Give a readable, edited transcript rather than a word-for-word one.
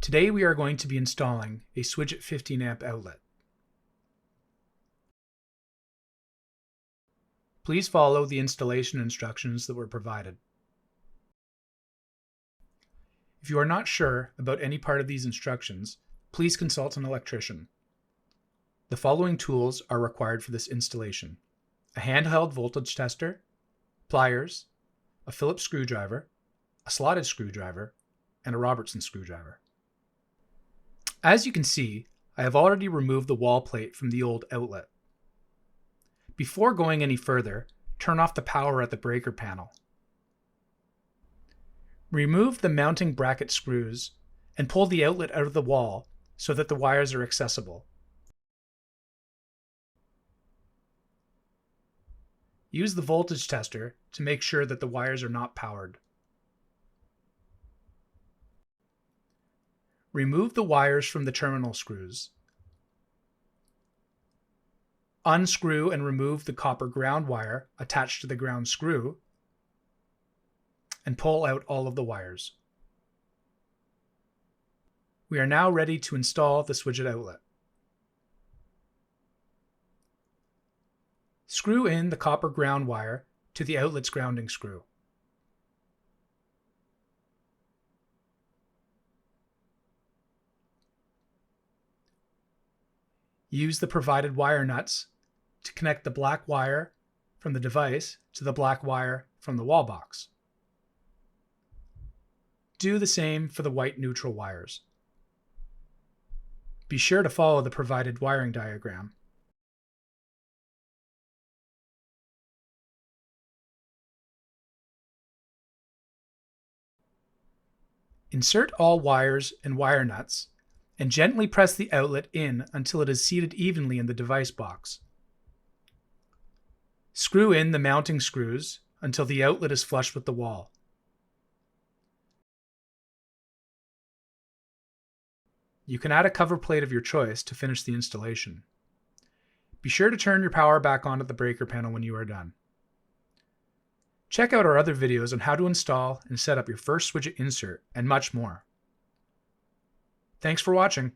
Today we are going to be installing a Swidget 15 amp outlet. Please follow the installation instructions that were provided. If you are not sure about any part of these instructions, please consult an electrician. The following tools are required for this installation: a handheld voltage tester, pliers, a Phillips screwdriver, a slotted screwdriver, and a Robertson screwdriver. As you can see, I have already removed the wall plate from the old outlet. Before going any further, turn off the power at the breaker panel. Remove the mounting bracket screws and pull the outlet out of the wall so that the wires are accessible. Use the voltage tester to make sure that the wires are not powered. Remove the wires from the terminal screws. Unscrew and remove the copper ground wire attached to the ground screw, and pull out all of the wires. We are now ready to install the Swidget outlet. Screw in the copper ground wire to the outlet's grounding screw. Use the provided wire nuts to connect the black wire from the device to the black wire from the wall box. Do the same for the white neutral wires. Be sure to follow the provided wiring diagram. Insert all wires and wire nuts and gently press the outlet in until it is seated evenly in the device box. Screw in the mounting screws until the outlet is flush with the wall. You can add a cover plate of your choice to finish the installation. Be sure to turn your power back on at the breaker panel when you are done. Check out our other videos on how to install and set up your first Swidget insert and much more. Thanks for watching.